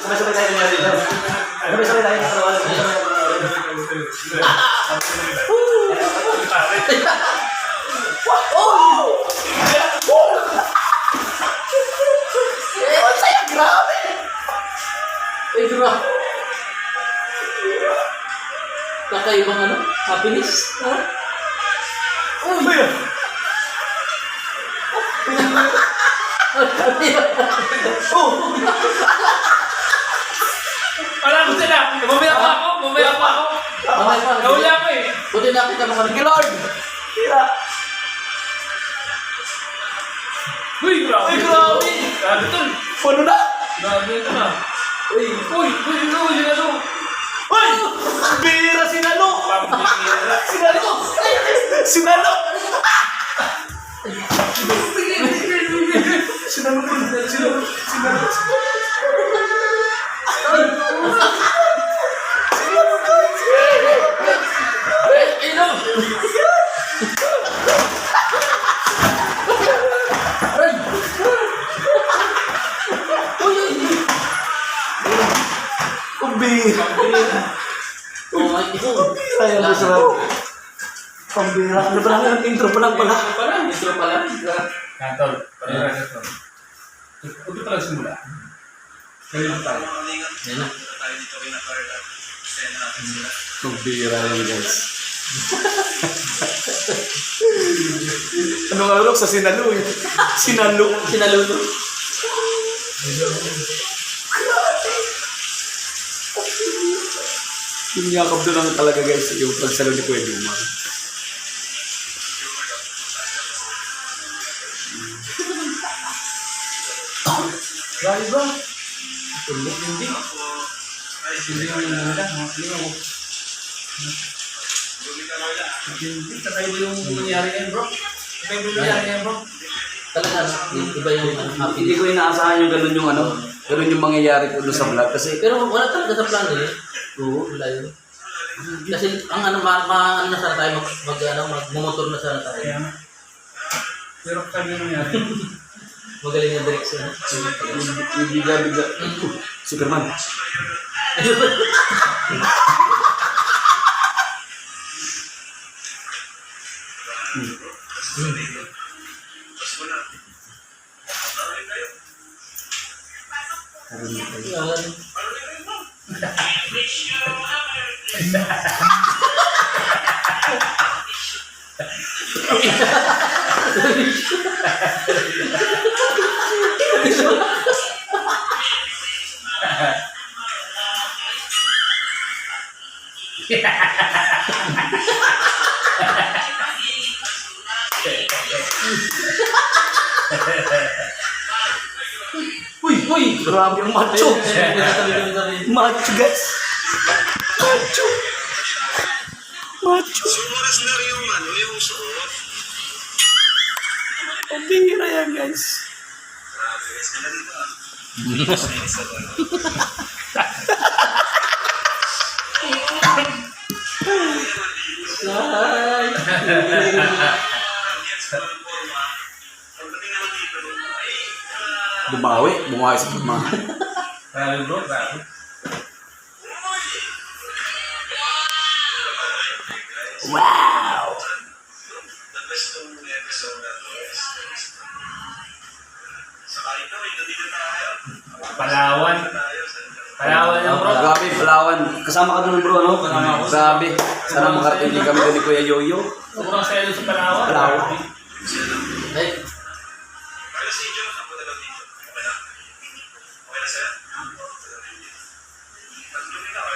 Sabay-sabay tayo nangyari dito. Sabay-sabay tayo sa karawala. Oh! Ang saya, grabe! Ay, grabe. Kakaibang ano? Happiness? Ha? Oh, yeah. Oh! Alam mo sila, mamaya pa ako. Mamaya pa. Nawala ko eh. Buti nakita mo kami. Lord! Tira! Uy, grabe. Uy, grabe! Grabe tol. Paano na? Grabe ito na. Uy! Sino? Uy! Bira sinalo! Pambira. Sinalo! Sinalo! Sinalo po. Sinalo. Pambira. Ayaw mo sa pambira. Ano pa lang? Intro pa lang pala. Intro pa lang. Tol. Huwag pa lang simula. Kaya lang tayo. Yan na. Pambira yan, guys. Ano nga Rox? Sa sinalo eh. Sinalo. Sinaluto. Yung yakap doon lang talaga guys, yung pagsalo ni Kuya Duma. Grabe ba? Hindi. Hindi naman nila. Hindi ako. Hindi. Kakaiba yung nangyari ngayon bro. Kakaiba yung nangyari ngayon bro. Talaga, iba yung happy. Hindi ko inaasahan yung ganun yung ano, ganun yung mangyayari ko doon sa vlog kasi. Pero wala talaga sa plano eh. Oo, wala yun. Kasi ang ano, ano na sana tayo, magmumotor na sana tayo. Kaya na. Pero kakaiba yung nangyari. Magaling yung direksyon. Biga. Superman. Uy! Grabe yung macho! Macho guys! Macho! Sumuras na rin yung ano, yung suot. Pambira yan guys! Grabe, guys, ka na dito ah. Ay! Bumawi sa pagma. Grabe bro, grabe. Wow! Palawan. Palawan yung bro. Grabe, Palawan. Kasama ka doon bro, no? Grabe. Sana makarating din kami doon ni Kuya Yoyo. Sobrang saya doon sa Palawan. Palawan. Ay,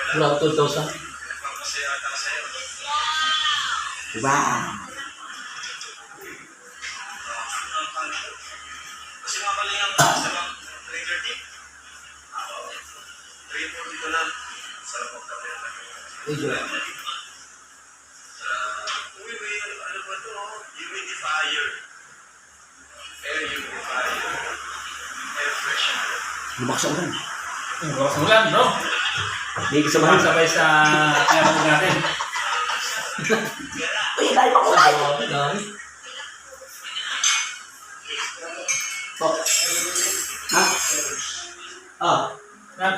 wala 2,000. Wow! Kasi nga pala yung sa mga 3:30. 3:40 ko na. Sarap magkape. Uy, ano ba ito? Humidifier. Air humidifier. Air freshener. Lumakas ang ulan. Bawas ulan bro. Hindi kasamahan. Sabay sa pinapag natin. Uy, dahil pa kulay! Oh. Ha? Ah. Ha?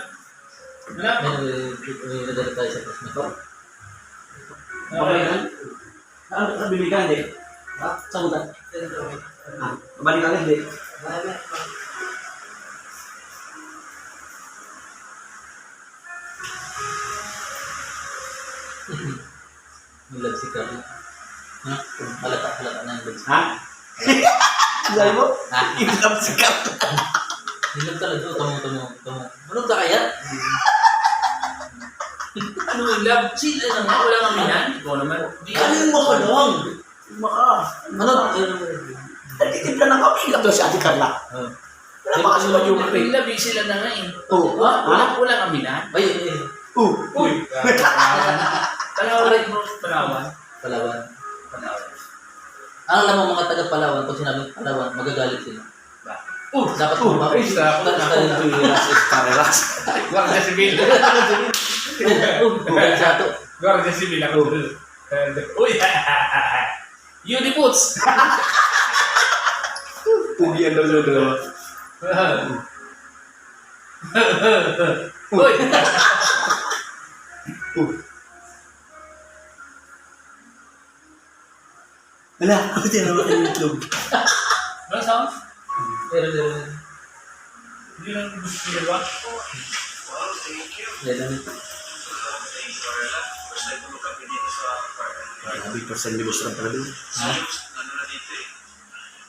Wala. May nadala tayo sa plasma. Okay. Ano bibili ka, hindi? Saan mo ta? Balik ka, hindi? May lagsi ka. Ha? Halata na yung lagsi. Ha? Sabi mo? Ha? Ilam si Carl. Hilag talaga. Tamo. Ano ka kaya? Ano yung love? Sila naman, wala kang minan. Ikaw naman. Kanin mo ka lang. Maka. Ano? Nagtitipla na kami. Ilam daw si Ate Carla. Malakas naman yung pre. Yung love, sila na nga eh. Oo. Wala kang minan. Ay. Uy! Palawan bro, Palawan. Palawan. Ang alam mo mga taga Palawan, pag sinabing Palawan, magagalit sila. Dapat Ay, sarap na Kareras. Guardia Civil. Guardia Civil ako. Uy! Uniboots! Pugi ang dalawa. Uy! Wala, ako tinawag ka yung itlog. Ano sound? Meron. Hindi lang gusto nila ba? Wow, thank you. Meron. Thank you, Carla. First time ko kami dito sa apartment. Grabe, percent ni Busram pala doon. Sa Jobs, ano na dito eh.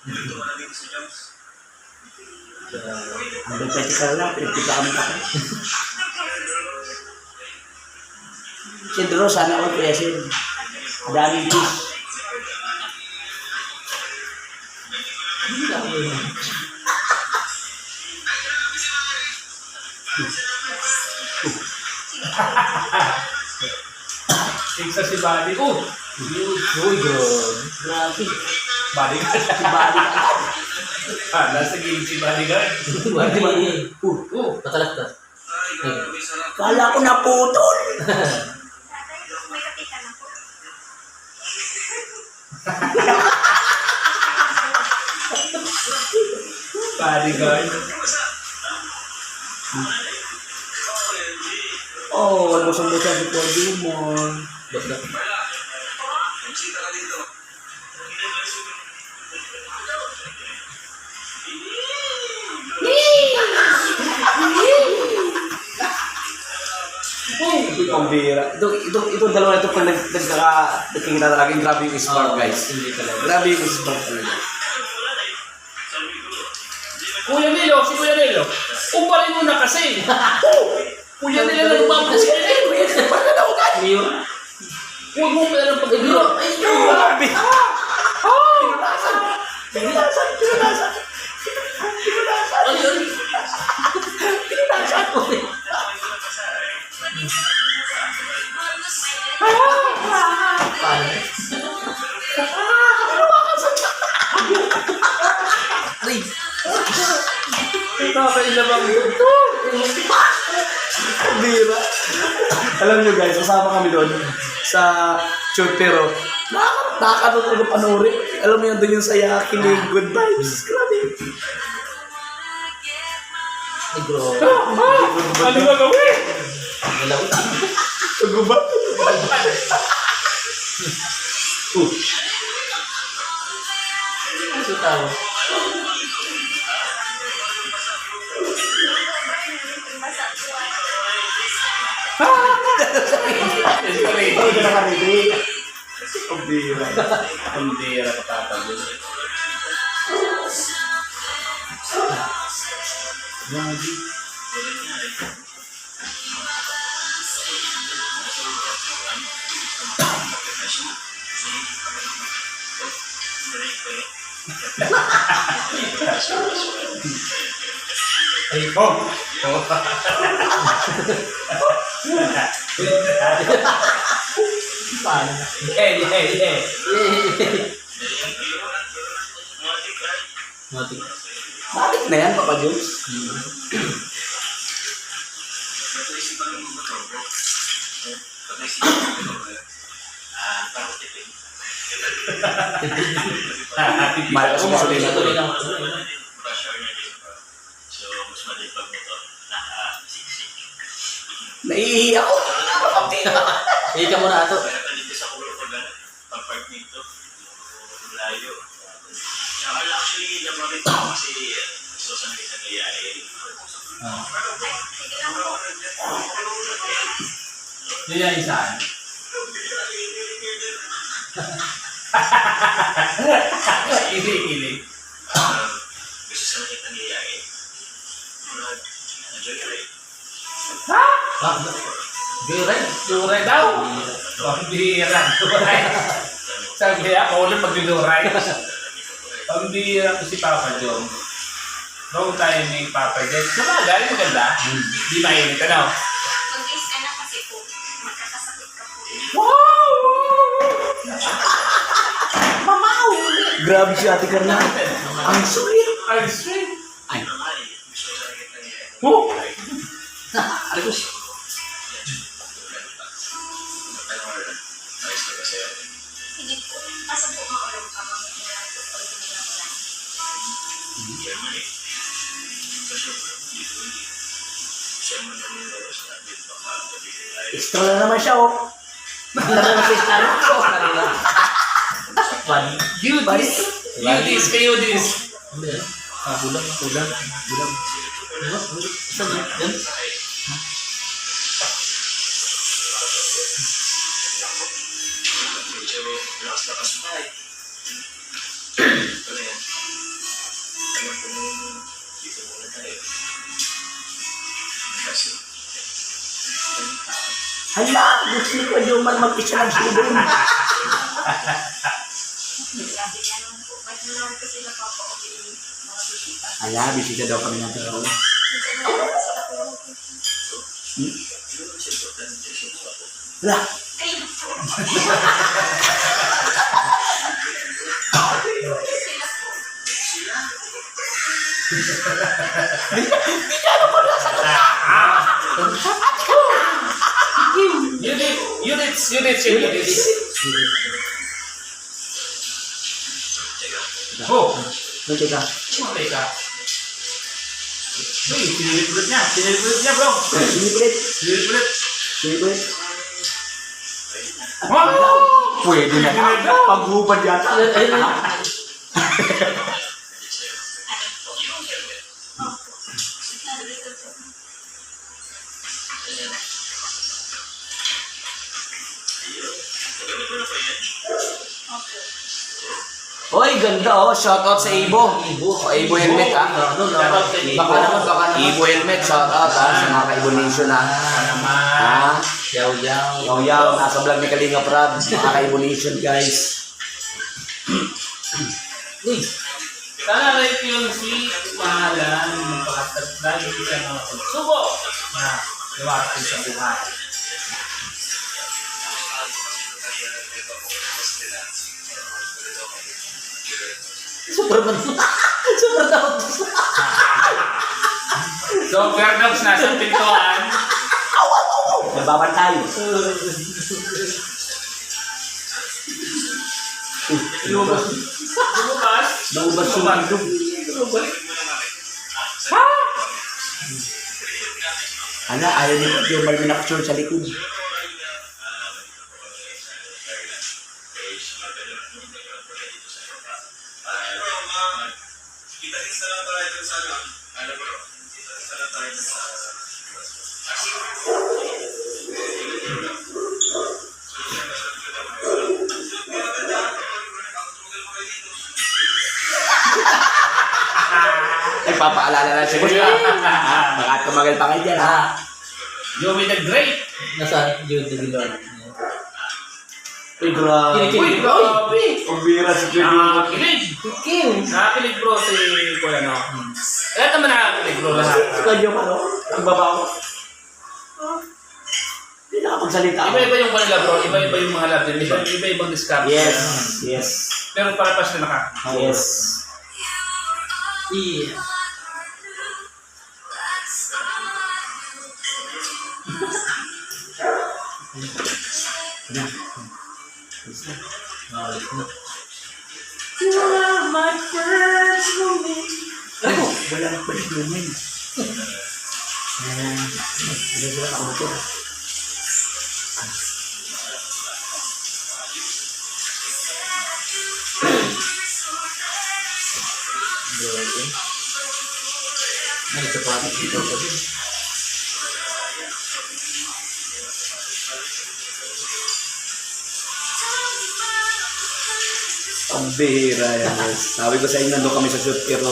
Dito ka na dito sa Jobs. Ang bantay si Carla, pinagpita kami pa. Siyempre, sana ako present. Daming fish. Isa si Buddy. Uy, grabe. Bodyguard. Si Bali. Nasa game si Bodyguard. Grabe. Nakalastas. Ay, grabe, sarap. Kala ko naputol. May katika na po. Bodyguard. Oh, albusong-busong si Paul Dumon. Basta. Carla, magsita ka dito. Ang bira. Itong dalawa na ito pag nagkakita talaga, grabe yung spark, guys. Hindi talaga. Grabe yung spark talaga. Kuya Nilo, si Kuya Nilo. Umpalin mo na kasi. Kuya Nilo na lumabas si Kuya Nilo. Kuya Nilo, bakit na ugat? Leo. Huwag mo pala ng pag-ibiro. Ay, Grabe! Nakakailabang ito. Ang bira. Alam nyo guys, kasama kami doon sa shoot pero nakakatutulog panuri. Alam mo yun doon yung saya, kilig, good vibes. Grabe. Negro. Ano ba gawin? Nalaw. Tugo ba? Ano tao? Ikaw na nakarili. Ang bira. Ang dira patatagod. Ay, Paano? Hey. Mati. Bakit na yan, Papa Jones? Naisipan mo ba ito, bro? Pag naisipan mo ito, parang tipid. Malakas mo sa Ito rin ang Rush hour na din pa. So, mas malipag mo ito. Nakasiksik. Naiihi ako. Hindi ka muna ato. Kaya kanito sa kulo pag ano, pag-park nito, layo. Tsaka actually, napalit ako kasi gusto sa mga nangyayari. Sige lang po. Yun yan isaan. Ilig. Gusto sa mga nangyayari. Joyride. Ha? Joyride. Luray daw. Pambira. Luray. Sabi niya, ako ulit mag-luray. Pambira ko si Papa John. Road tayo ni Papa John. Sabagay, maganda. Di mainit, ano? Mag-is ka na kasi po. Magkakasakit ka po. Grabe si Ate Carla. Ang sweet. Ang sweet. Ay. Gusto sa mga nangyayari. Oh! Arigos. Ayos na ba sa'yo? Hindi po. Kaso po makulong ka. Mamaya po. Ulit na lang lang. Yan man eh. Kasi dito hindi. Siya man ang nilawas na dito baka pabili tayo. Extra na naman siya, oh. Yudis. Yudis, kay Yudis. Bulang. Saan yan? Medyo lakas-lakas pa eh. Ano yan? Ano kung dito muna tayo? Kasi Hala, gusto ko yung man mag-isa ng sudon. Grabe ka naman po. Ba't mo naman po sila papakabili mga bisita? Hala, bisita daw kami ng tao. Minsan na lang sila po. ano kasi importante siya po ako. Hala, Ayun po. Sila po. Yudis. Oh! nanti ka. Sumabay ka. Uy, sinilipulot niya, bro. Siniplit. Sinilipulot. Siniplit. Wow! Pwede na. Paghubad yata. Hoy, ganda oh. Shoutout sa Ibo. Ibo helmet ah. Baka naman. Ibo helmet. Shoutout ah sa mga Kaibo Nation ah. Ha? Yaw. Yaw, nasa vlog ni Kalinga Prab. Mga Kaibo Nation guys. Uy. Sana right yung si Mahalan magpakatagdag yung isang mga pagsubok na lumating sa buhay. Super daw. So, Ferdox nasa pintuan. Nagbabantay. Lumabas. Lumabas sumandog. Ha? Hala, ayaw niyo yung may pinakasyon sa likod. Kita-kits na lang tayo dun sa ano bro? Kita-kits na lang tayo dun sa Ay, papaalala na siya. Baka tumagal pa kayo dyan ha. Joey the Great. Nasa Jude de Villar. Uy, grabe. Uy, grabe. Pambira si Judy. Nakakilig. Kim. Nakakilig bro si Kuya no. Kaya naman nakakilig bro lahat. Ikaw yung ano? Ang babaw. Hindi nakapagsalita ako. Iba-iba yung kanila bro. Iba-iba yung mga love nila. Iba-ibang discount. Yes. Pero para-pas na Yes. Iya. You are my first woman. Ano? Wala nang balik naman. Ano sila ako dito pa din. Ang bihira yan, guys. Sabi ko sa inyo, nandun kami sa shoot, pero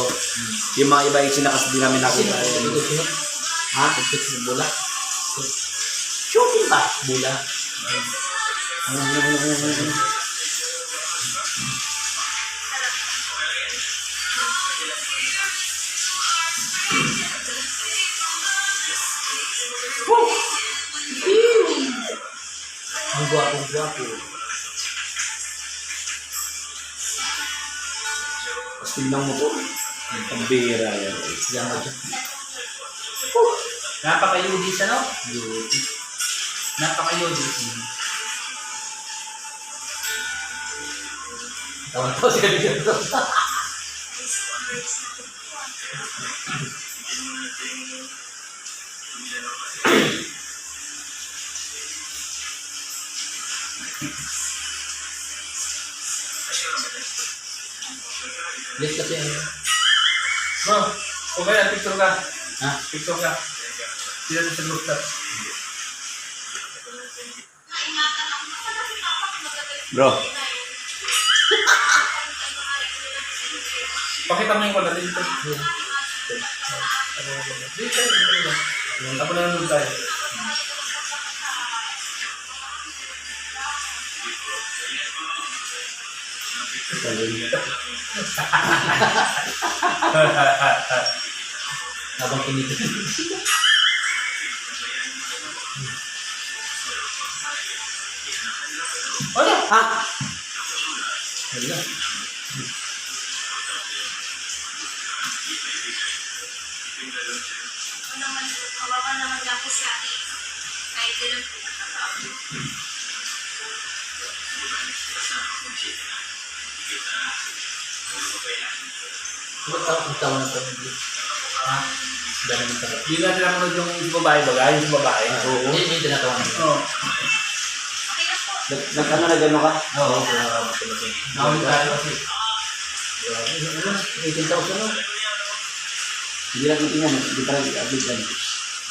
yung mga iba yung sinakas din namin nakita. Sino? Ha? Tupit ng bola. Shooting ba? Bola. Ang gwapo. Tapos tingnan mo po. Ang bihira yan. Yan mo dyan. Napaka-yudis, ano? Yudis. Napaka-yudis. Tawan-tawa siya dito. Late kasi ano. Bro, okay na, picture ka. Ha? Picture ka. Sila sa group chat. Bro, Pakita mo yung wala dito. Ako na nanonood tayo. Habang kinikilig. Ano? ha? Wala. Kawawa naman lang po si ate. Kahit din ang Ang tawa ng pamilya. Ha? Dami ng tawa. Hindi natin napunod yung babae ba? Yung babae. Oo. Hindi tinatawa ng tawa. Oo. Nag-ano na gano'n ka? Oo. Nakawin tayo kasi. 18,000 no? Hindi lang ito yan. Hindi pa rin abig yan.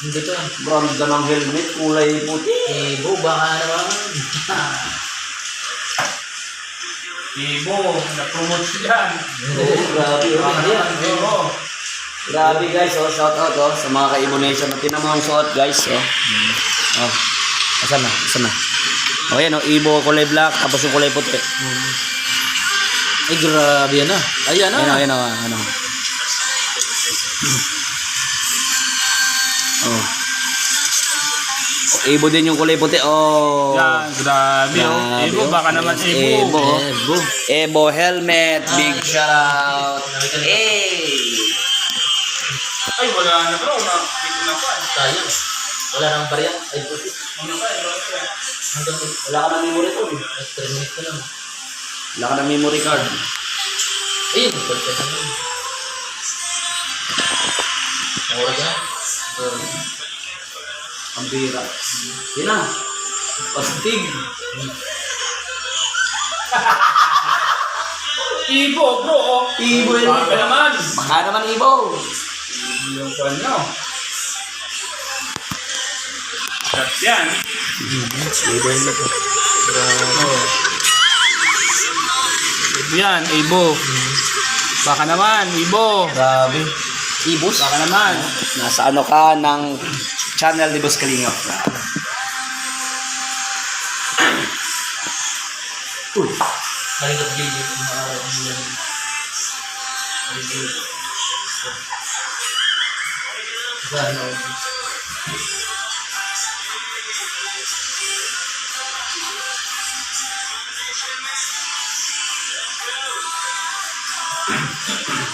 Hindi to. Brown ng helmet, kulay puti. Eh, buba ka naman. Ibo, na-promote siya dyan. Oo, grabe. Hindi yan. Oo. Grabe guys, oh, shout out oh, sa mga ka-Ibonation. Tinan mo ang suot guys, oh. Oh. Asan na? Oh, yan oh, Ibo kulay black, tapos yung kulay puti. Ay, grabe yan ah. Ayan ah. Ayan oh, ano. Oh. Ibo din yung kulay puti. Oh. Yan, grabe oh. Grabe, Ibo, baka naman Ibo. Ibo. Ebo. Ebo helmet, big shout out. Hey! Ay, wala na bro. Dito na pa. Sayang. Wala nang barya. Ay, puti. Ano pa? Hanggang Wala ka ng memory card. 3 minutes ko lang. Wala ka ng memory card. Ayun, perfect na yun. Mura ka. Ang bira. Yan na. Pastig. Ibo, bro. Oh. Ibo yun. Baka naman. Baka naman Ibo. Yung kwan nyo. Cut yan. Ibo yun na to. Yan, Ibo. Baka naman, Ibo. Grabe. Ibos? Baka naman. Nasa ano ka ng channel ni Boss Kalingap. Uy. Halikat video. Mga araw ang bulan. Sana.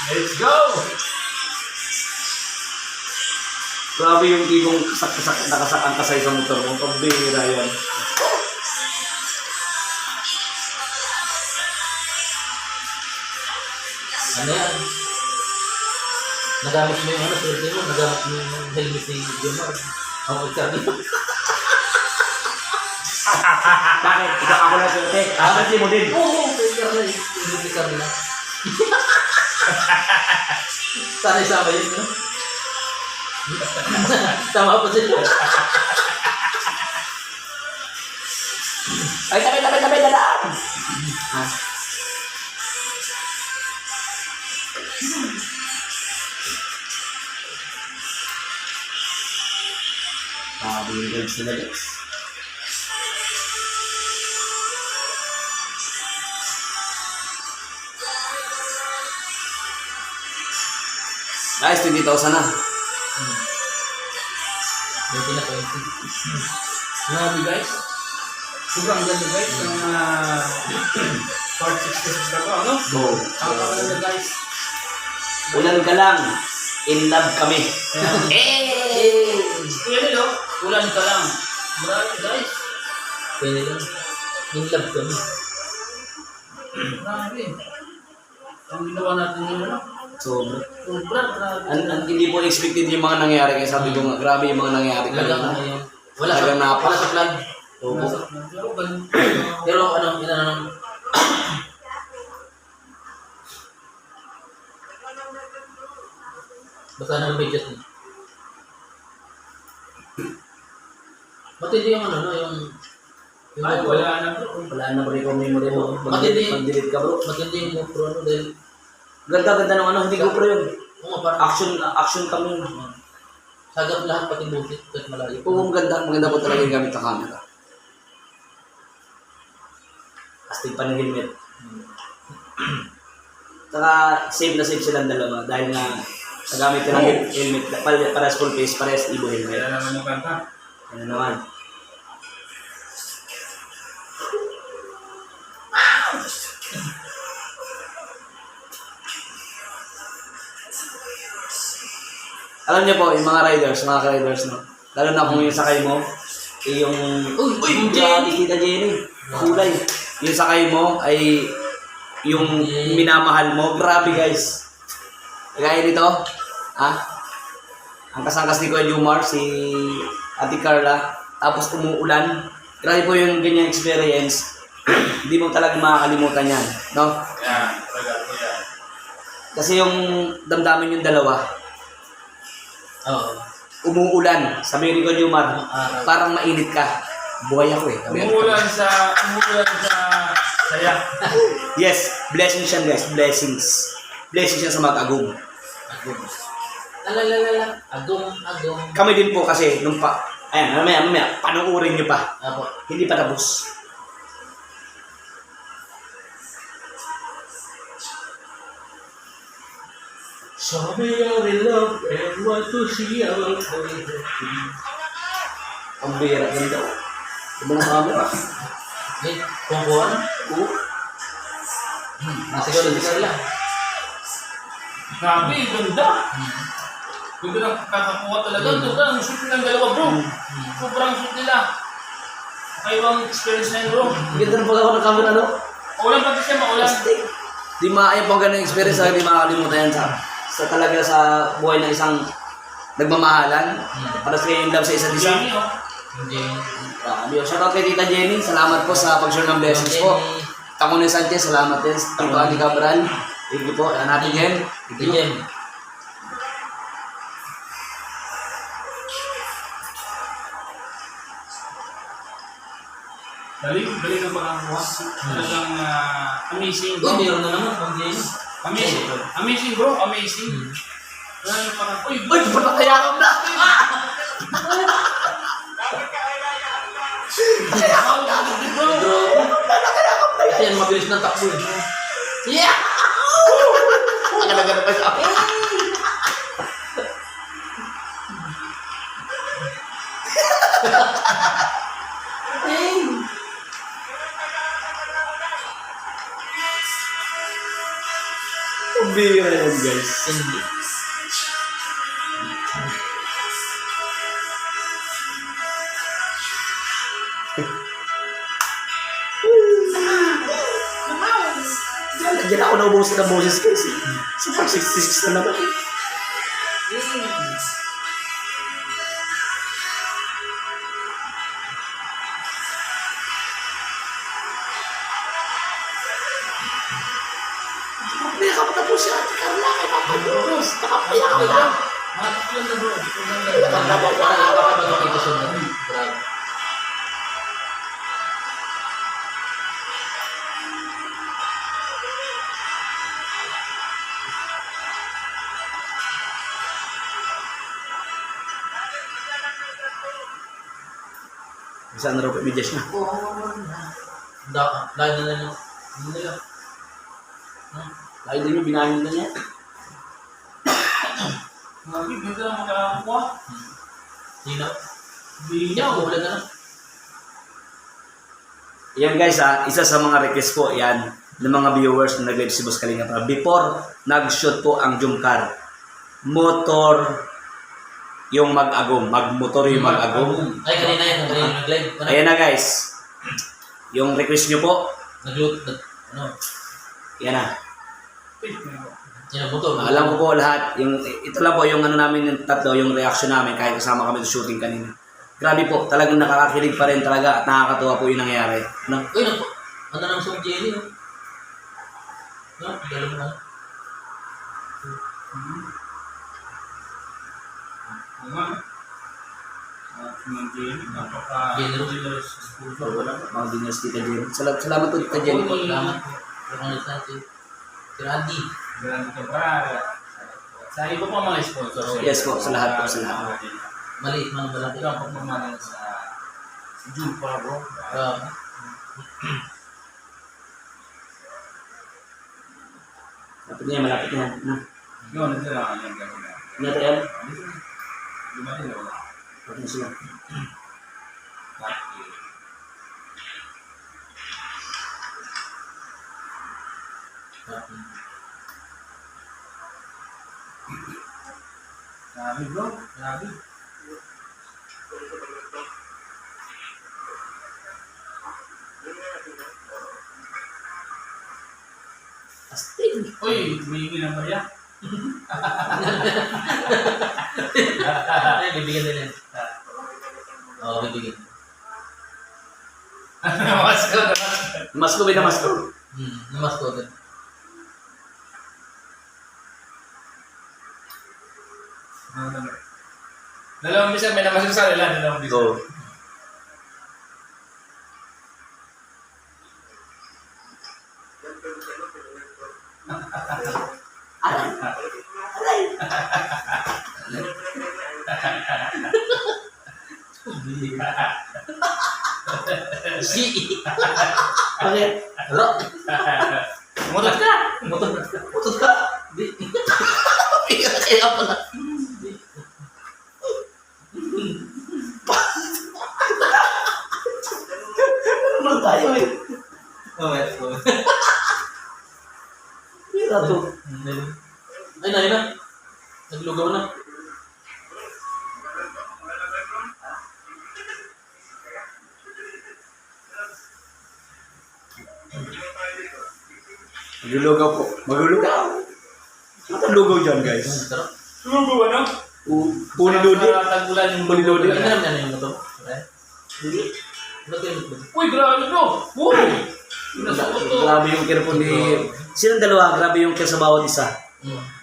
Let's go! Grabe yung tipong nakasakan ka sa isang motor mo. Pambihira yan. Ano yan? Nagamit mo yung ano, swerte mo. Nagamit mo yung helmet ni Jomar. Ako sabi mo. Bakit? Ikaw ako na swerte. Swerte mo din. Oo, pwede ako na yung Ricardo na. Sana isama yun, no? Tama po sila. Ay, tabi, dalaan! Ha? Binigyan sila guys. Guys, 20,000 na. Buti na 20. Grabe guys. Sobrang ganda guys. Ang part 66 na to, ano? So, Ang kakaganda guys. ulan ka lang. In love kami. Eh! Kuya Lilo, ulan ka lang. Grabe guys. Pwede lang. In love kami. Grabe. Ang ginawa natin yung ano? Sobra. Sobrang grabe. Hindi po expected yung mga nangyari. Kaya sabi ko nga, grabe yung mga nangyari. Talagang ano yun. Wala sa, Talagang napak. wala sa plan. Oo. Pero ganun. Pero ano, inanong, basta nang budget mo. Matindi yung ano, no, yung Ay, wala na bro. Wala na bro yung memory mo. Matindi. Mag-delete ka bro. Matindi yung GoPro, ano, dahil, Ganda ng ano, hindi ko bro yun. kung nga parang, Action kami. sagap lahat pati butit, kahit malayo. Oo, maganda po talaga yung gamit ng camera. Astig pa ng helmet. Saka safe na safe silang dalawa dahil nga nagamit ka ng helmet, parehas full face, parehas Evo helmet. Kaya naman yung kanta. Ano naman? Alam niyo po, yung mga riders, no? Lalo na kung yung sakay mo, yung... Uy, grabe kita Jenny. Kulay. Yung sakay mo ay yung minamahal mo. Grabe guys. Kaya nito, ha? Ang kasangkas ni Kuya Jumar, si Ate Carla, tapos umuulan. Grabe po yung ganyang experience. Hindi mo talaga makakalimutan yan, no? Yan, talaga. Yan. Kasi yung damdamin yung dalawa, Oo. umuulan, sabi ni Kuya Jumar, parang mainit ka. Buhay ako eh. Umuulan sa saya. Yes, blessings yan guys, blessings. Blessings yan sa mag-agum. Agong. Lalalala. Agong. Kami din po kasi, nung pa, ayan, mamaya, panuurin nyo pa. Apo. Hindi pa tapos. Sabi nga we love and want to see our baby. Ang bira, ganda. Ibang camera. Eh, kungkuhan? Oo. Nasa ikaw lang. Grabe, ganda. Ganda ng kakakuha talaga. Ganda ang shoot ng dalawa bro. Sobrang shoot nila. Kaibang experience na yun bro. Ganda na pag ako ng camera, no? Maulan pati siya, maulan. Di maayaw pang ganang experience, hindi makakalimutan yan sa talaga sa buhay ng isang nagmamahalan. Para sa yung love sa isa't isa. Jenny, oh. Hindi. Grabe. Shoutout kay Tita Jenny. Salamat po sa pag-share ng blessings po. Tamunin Sanchez, salamat din. Tito Andy Cabral. Thank you po. Hanapin yan. Thank you. Jem. Balik ang pagkakakuha. Talagang amazing Uy, bro. meron na naman. Pang Jem. Amazing. Amazing bro, amazing. Wala na parang, uy, Uy, ba't nakayakap na? Kasi yan, mabilis ng takbo. Yeah! Agad-agad pa siya. Ang bira yan, guys. Hindi. Lagyan ako na ubusin ng boses kasi. Super 66 na naman. Nakapaya ka pa na po siya. Ate Carla, kay Papa Diyos. Nakapaya ka pa. Matok yun na bro. Dapat ba ito kay Kusog na? Grabe. Saan na raw medyas niya? Dahil na lang. Hindi nila. Dahil din yung binahin na niya. Grabe, dito lang makakakuha. Sino? Hindi Hindi niya. ako wala na lang. Yan guys isa sa mga request po yan ng mga viewers na nag-live si Boss Kalinga Prab. Before nag-shoot po ang Jumcar, motor yung mag-agom. Mag-motor yung mag-agom. Ay, kanina yan. Kanina yung nag-live. Ayan na guys. Yung request nyo po, Nag-loot. Ano? yan na. Sino motor? Alam ko po lahat. Ito lang po yung ano namin yung tatlo, yung reaction namin kahit kasama kami sa shooting kanina. Grabe po, talagang nakakakilig pa rin talaga at nakakatuwa po yung nangyari. No? Uy, ano nang song jelly, no? No? Dalo mo na. Generous. Mga dinners Tita Jenny. Salamat po Tita Jenny po. Salamat po. Salamat sa atin. Si Randy. Grabe ka ba? Sa iba pa mga sponsor. Yes po, sa lahat po, sa lahat. Maliit man ba Ito ang pagmamahalan sa Jumpa, bro. Malapit na. Yun, ito lang ang gagawin. Ano tayo? Dumating na wala. Bakit na sila? Grabe, bro. Grabe. Astig. Uy, humingi ng Maria. Ay, bibigyan din yan. Oo, bibigyan. Namasko. Masko ba na masko? Namas ko din. Dalawang bisa, may namasko sa nila. Dalawang bisa. Go. Si. Bakit? Rock. Mutot ka! Putot ka. Di. Kaya pala. Ano tayo eh? Moment. Mira to. Ay, na. Naglugaw na. Maglulugaw po. Maglulugaw. Ano ang lugaw dyan guys? Sarap. Lugo, ano? Puli-ludi. Tagulan yung Puli-ludi. Ano naman yan yung motor? Hindi. Ba't yung motor? Uy, grabe, bro! Uy! Nasuot to. Grabe yung care po ni... Silang dalawa, grabe yung care sa bawat isa.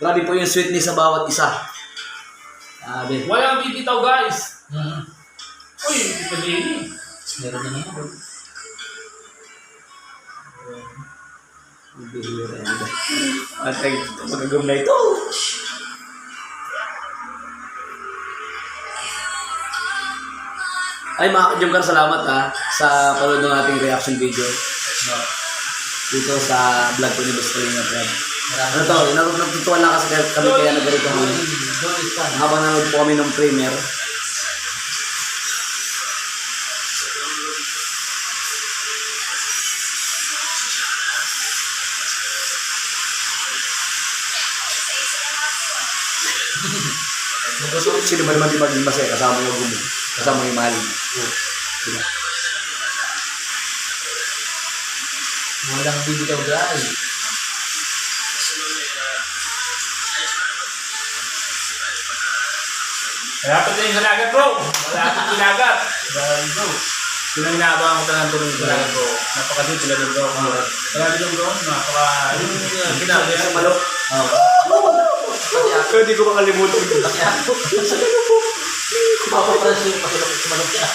Grabe po yung sweetness sa bawat isa. Grabe. Walang bibitaw, guys. Mm. Uy, hindi pa din. Meron na naman. Bihira yan. At ay, magagam na ito. Ay mga ka-Jumcar, salamat sa panood ng ating reaction video. Dito sa vlog ko ni Boss Kalinga Prab. Ano to, natutuwa lang kasi kami kaya nagkarito kami. Habang nanood po kami ng premiere. Sino ba naman di maging masaya kasama yung gumo, kasama yung mahal. Diba? Walang bibitaw guys. Malapit na yung halagat, bro. Malapit yung halagat. Grabe, bro. Yun ang inaabangan ko talagang tulong yung halagat, bro. Napakasip sila doon, bro. Grabe doon, bro. Napaka... Sa malok. Pero hindi ko makalimutan yun. Mapapras yung pasulok sa manok niya.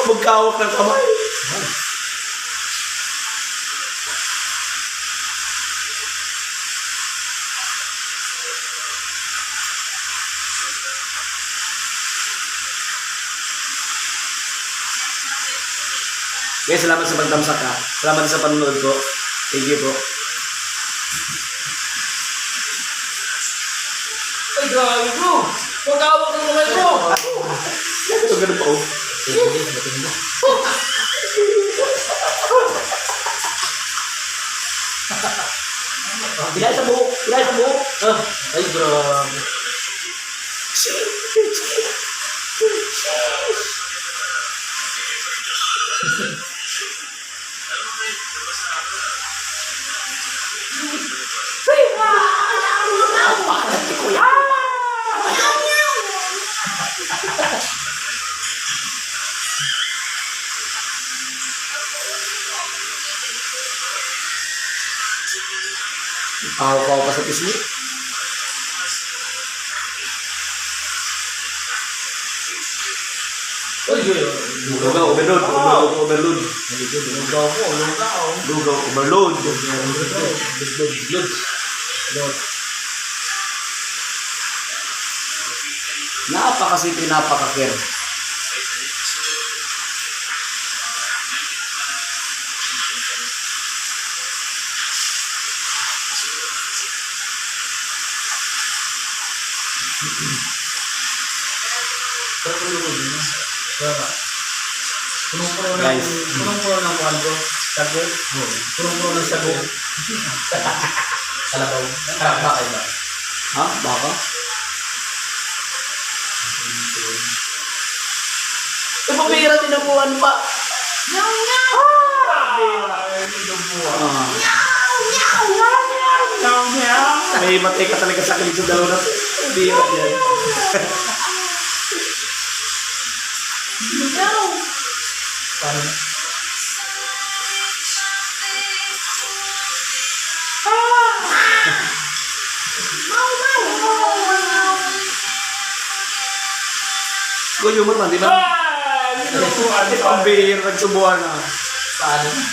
Magkawak ng kamay. Guys, salamat sa pagtamsak ha. Salamat sa panonood ko. Thank you po. Ay, grabe bro! Magkawak ng kamay bro! Ito ganun pa oh. Bilay sa buhok. Bilay sa buhok. Ay, grabe. Pahaw-pahaw pa sa pisngi. Uy, Lugaw, overload. Overload. lugaw po, lugaw. Lugaw, overload. Napakasimple, napaka-care. Guys. Punong-puno ng kuhan ko. Sago. Punong-puno ng sago. Kalabaw. Bakit ba? Ha? Baka? Ito pabira tinapuan pa. May matay ka talaga sa kilig sa dalawa na. Pabira yan. Paano na? Good humor man, di ba? Pabira, nagsubuhan na. Paano na?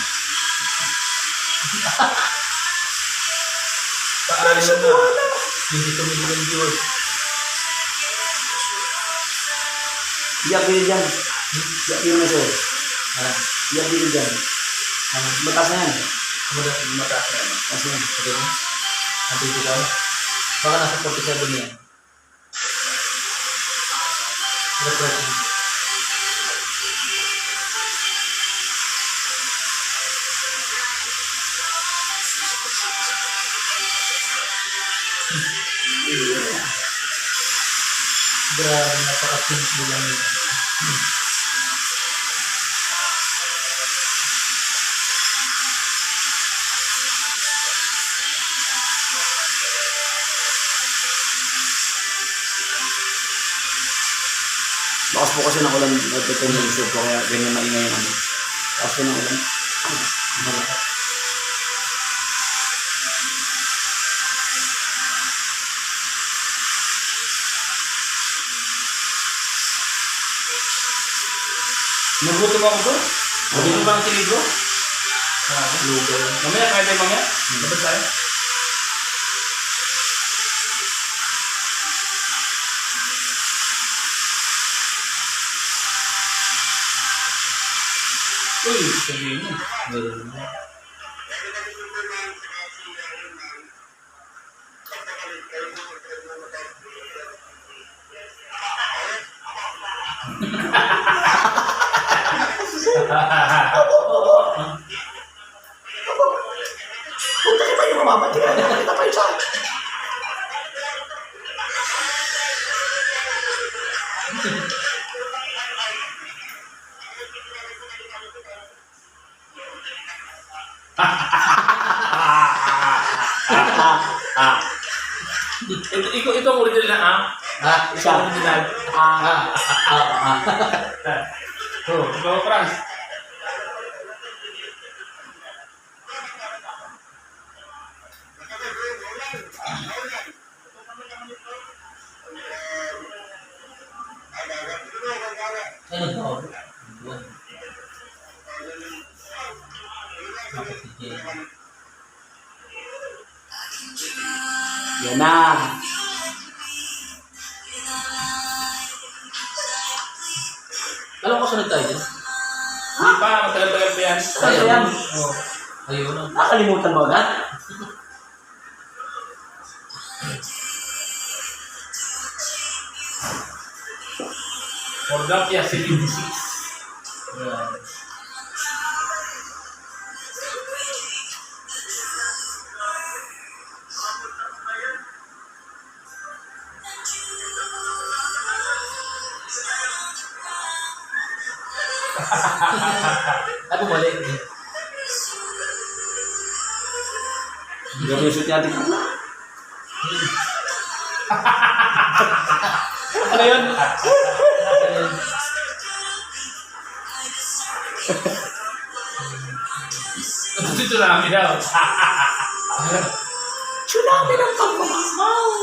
Paano na? Hindi tumigil yung viewers. Iyak din dyan. Iyak din na siya. Ah, Iyak din dyan. Mataas na yan. mataas na yan. Mataas na yan. Okay na? Ang 25? Baka nasa 47 yan. Refreshing. Grabe, napaka-simple lang yun. Bakas po kasi ng ulan at ito yung YouTube ko kaya ganyan maingay yung ano. Bakas po ng ulan. Malakas. Nagutom ako bro. Nagutom ba ang silibro? Lugaw. Mamaya, kaya tayo mamaya? Labas tayo. Uy, sabihin mo. Meron na. Punta niyo pa yung mamamati ka. Nakita pa yung sa Ito ang original na Ah, Ito ang original. Ikaw, Franz. Ano to? Yan na. Alam ko sunod tayo dyan. Hindi pa, matagal-tagal pa yan. Ano yan? Oo. Ayun na. Nakalimutan mo agad? Orgapia 76. Ayan. Ay, bumalik. Ganun yung shoot natin. Ano yun? Dito namin daw. Tsunami ng pagmamahal.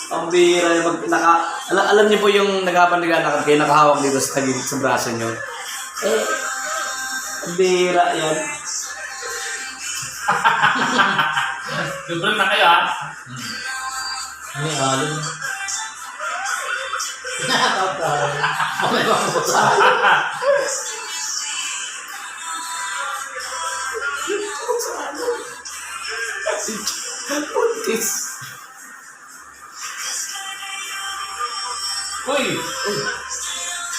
Ang bira yung alam niyo po yung naghapandigan kayo nakahawak dito sa tagilid sa braso niyo. Eh, ang bira yan. Sobrang na kayo ha. Ano yung alin? Nakakatawa. Mamay ba ako sa Puntis. Uy!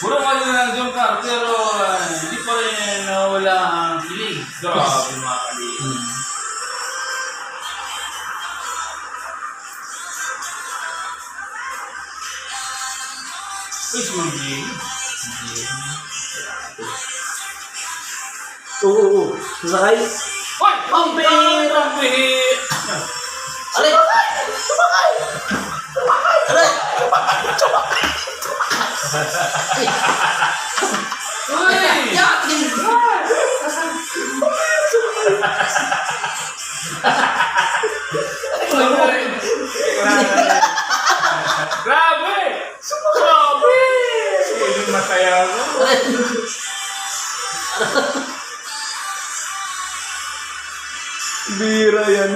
Puro kayo na lang dyan ka, pero hindi pa rin nawala ang kilig. Grabe mga kalig. Uy, sumagi. Oo. Sasakay. Uy! Ang bira! Ang bihit! Aray! Sumakay! Aray! Uy! Grabe! Grabe! Hindi masaya ako. Bira yan.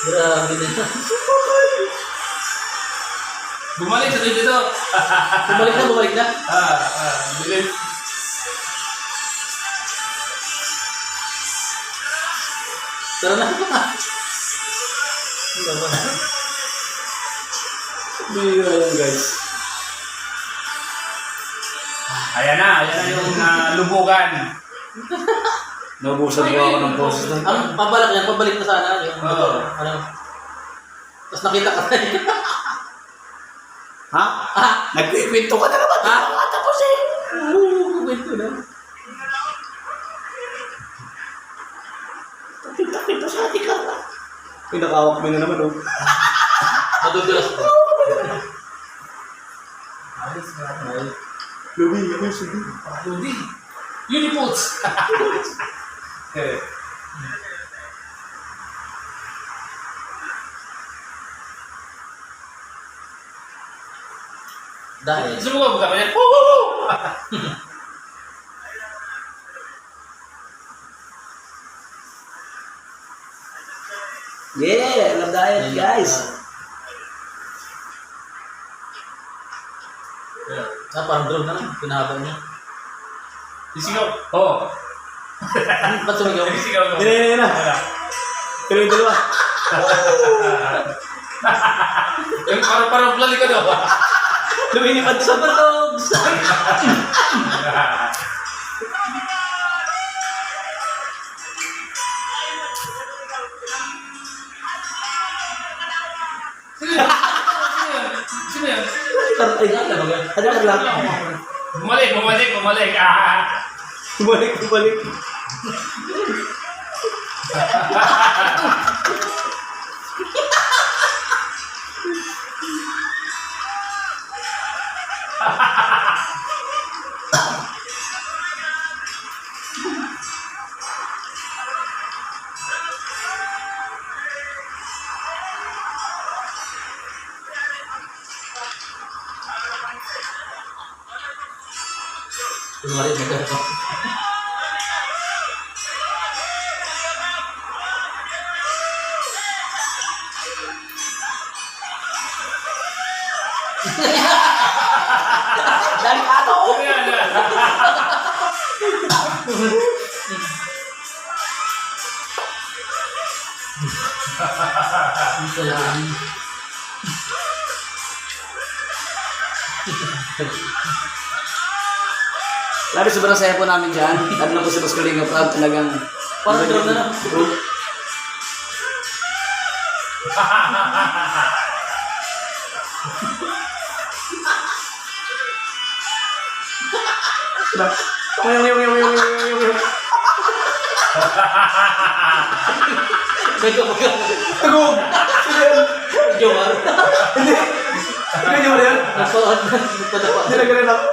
Grabe na. Bumalik sa dito. Bumalik na, bumalik na. Bilis. Tara na. Bira yan, guys. Ayan na yung lubugan. Naubusan ko ako ng poses na. Ang pabalik yan, pabalik na sana. Yung Oo. ano. Tapos nakita ka tayo. Ha? Nagkikwento ka na naman. Ha? Tapos eh. Oo, kwento na. Kita sa ating ka. Pinakawak mo na naman, oh. Madudulas ko. Lubi, yung sabi. Ludi. Unipods. Dahil. Sumugod ka kanya. Woo! Yeah, love diet, guys. Parang drone na lang. Pinahaba niya. Sisigaw. Oo. Ba't sumigaw? Sisigaw ko. Yan na. Pero yung dalawa. Yung parang blali ka daw. Lumilipad sa balog. Sino yan? Ay, ano ka lang? Bumalik. Bumalik. Dali ka to! Yan, yan. Ito lang. Grabe, sobrang saya po namin dyan. Lalo na po si Boss Kalinga Prab, talagang... Parang drone na lang. Tugog! Jomar. Hindi mo yan? Nagpadapa. Hindi na ganun ako.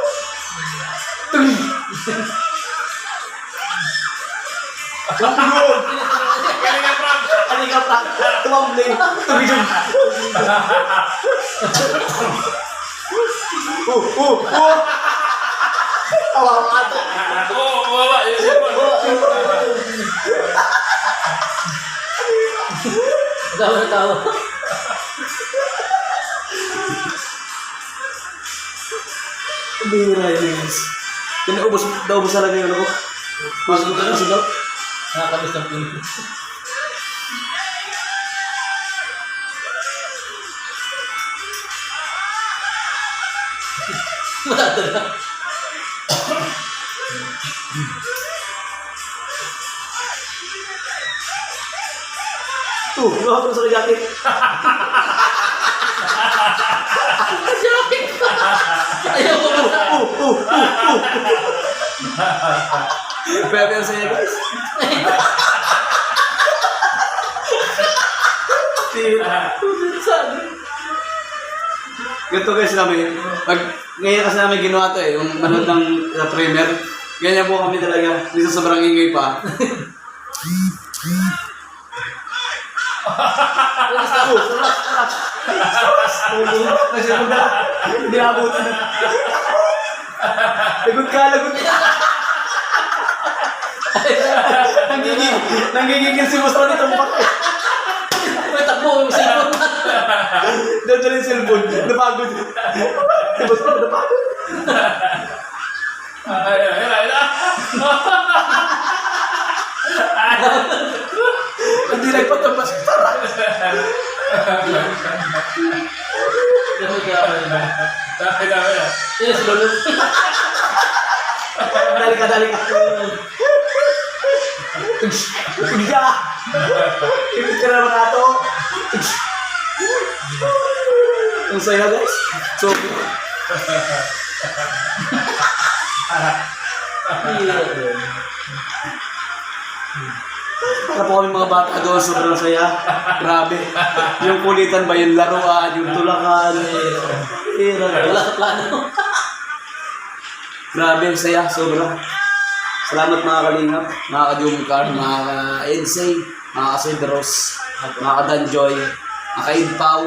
Tugog! Tugog! Galing ang prank. Halika pa! Tumambling! Tugog! Tawa ka to! Oo, bumaba. Yung cellphone. Tawa na tawa. Ang bihira yun, guys. Kinaubos talaga yun ako. Pasok ka na sigaw. Nakakabis ng puno. Wala na. Luha ko na sa jacket. Ayaw ko ba? Grabe ang saya, guys. Ganito guys namin. Ngayon kasi namin ginawa to yung manood ng premier. Ganyan po kami talaga. Hindi sa sobrang ingay pa. Hindi naabutan na. Lagot ka. Nanggigigil si Boss Ronnie tumpak. May takbo yung cellphone. Dadala yung cellphone. Napagod. Si Boss Ronnie napagod. Ayun. Hindi nagpatambas. Tara. Dami na. Yes, lolo. Dali ka. Tiga. Ibig ka naman ato. Ang saya guys. So, para po kami mga bata doon, sobrang saya. Grabe. Yung kulitan ba, yung laruan, yung tulakan. Wala sa plano. Grabe, ang saya, sobra. Salamat mga kalingap, mga ka-Jumcar, mga ka-Edsay, mga ka-Cedros, mga ka-Danjoy, mga ka-Idpaw,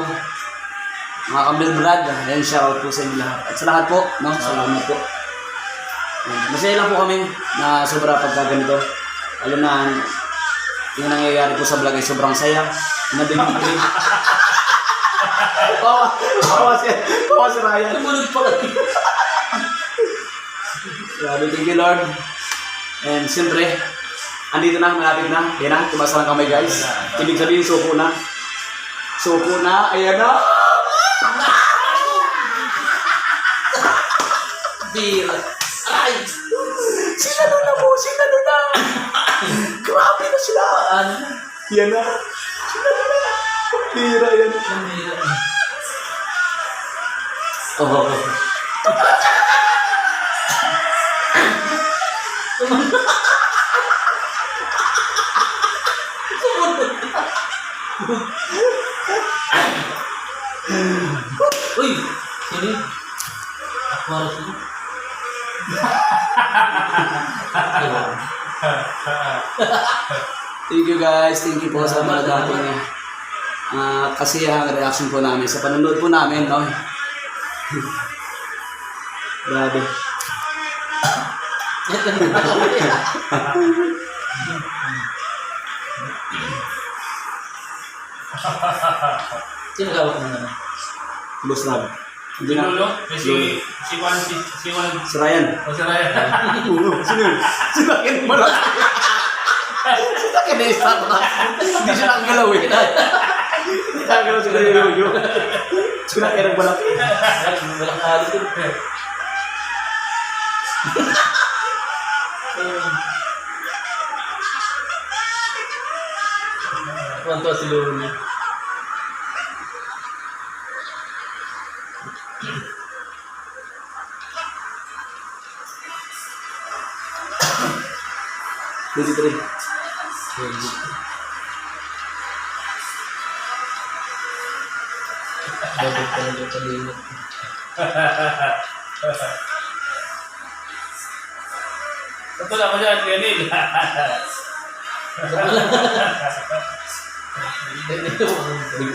mga ka-Milbrad. Ayan, shoutout po sa inyo lahat. At sa lahat po, no? Salamat po. Masaya lang po kami na sobra pagka ganito. Lalo na yung nangyayari po sa vlog ay sobrang saya. Nabibigay. Kawa si Ryan. Tumunod pa kami. Grabe, thank you Lord. And siyempre, andito na, malapit na. Yan na, tumasa lang kamay guys. Ibig sabihin, suko na. Suko na, ayan na. Beer. Ay! Sila na. Grabe na sila. Ano? Yan na. Sila na. Hira yan. Oh. Uy! Sini. Aquarius ini. Thank you guys. Thank you po sa mga dating kasiyahang reaction po namin sa panonood po namin, no? Grabe. Sino gawak mo naman? Boss Nab. Hindi na. Lolo? Si Juan. Si Ryan. O si Ryan. Sino yun? Sino akin mo lang? Sino akin na isang na? Hindi siya nakagalaw eh. Hindi nakagalaw sila yung yoyo. Sino akin ang balaki? Walang halo dun. Tuwan-tuwa si Lolo niya. Hindi rin. Babot ka na doon sa lilit. Ito na ko dyan, Ganil.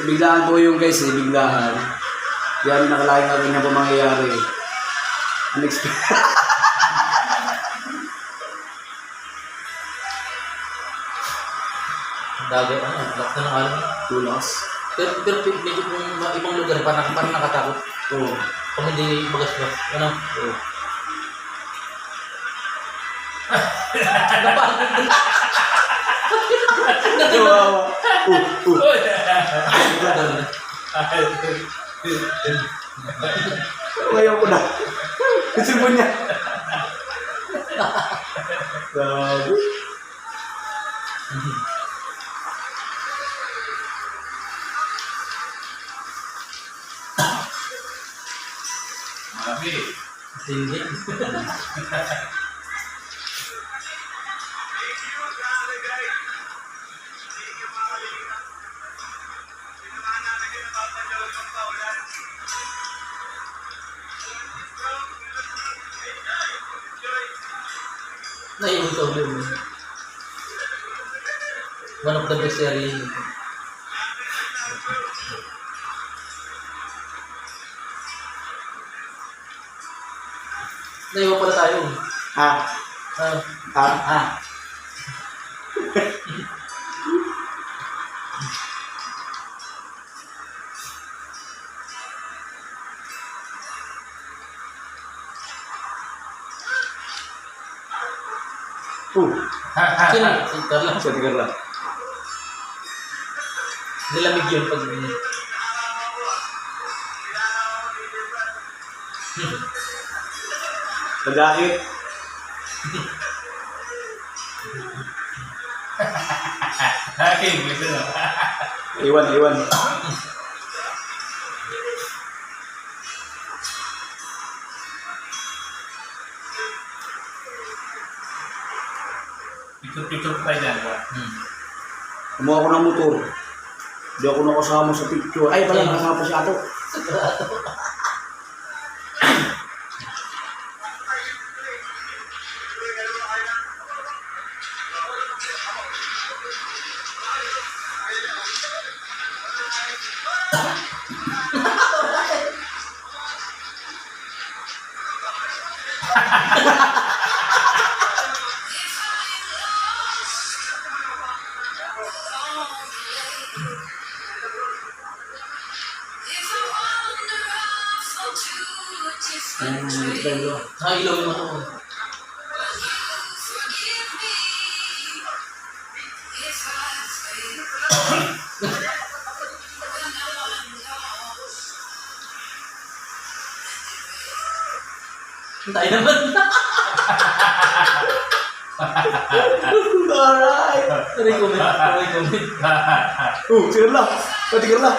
Biglaan po yung guys eh, biglaan. Yan nakalain namin na po mangyayari. Unexpected. Dagat, black na ng alam. Tulas. Pero medyo kung ibang lugar, parang nakatakot. Oo. Kung hindi bagas-bagas. Ano? Oo. Kawawa. Uy! Ayaw ko na. Gusto mo niya. Grabe. Mami. Hindi. Naiwan ka ulit mo. One of the best area. Naiwan pala tayo. Ha? Ah, Ha? Ha? sino? Si Carla. Sa tigar lang. Nilamig yun pag... Nagakit. Haking, gusto na. Iwan, iwan. Picture tayo dyan. Kumuha ko ng motor. Hindi ako nakasama sa picture. Ay, pala, nakasama pa si Ato. Ilaw yung mata ko. Tayo naman. Alright. Recommend. Tigar lang. Tigar lang.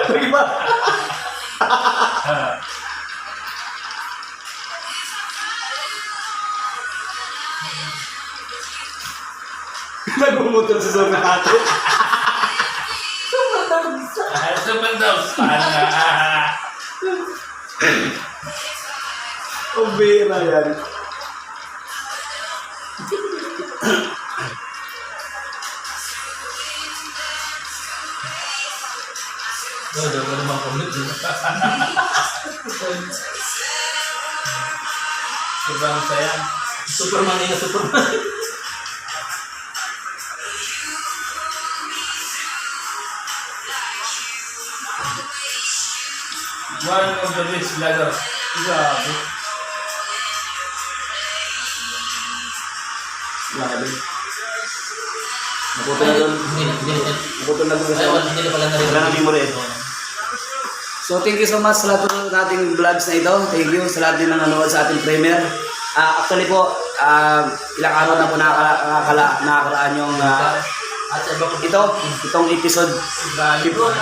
Lagi ba? Nagmumotor sa sobrang Ato. Super daw. Sana. Ang bira yan. Daw ko naman comment. Sobrang saya. Superman na Superman. One of the best vlogger. Grabe. Grabe. Naputol na doon. Naputol na doon kasi Hindi na pala na rin. wala na memory. So thank you so much sa lahat ng ating vlogs na ito. Thank you sa lahat din ng nanonood sa ating premiere. Actually po, ilang araw na po nakakaraan yung At sa iba po itong episode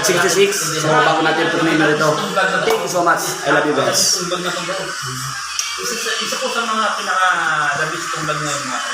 66. So bago natin premiere ito. Thank you so much. I love you guys. Isa po sa mga pinaka-labis kong vlog ngayon mga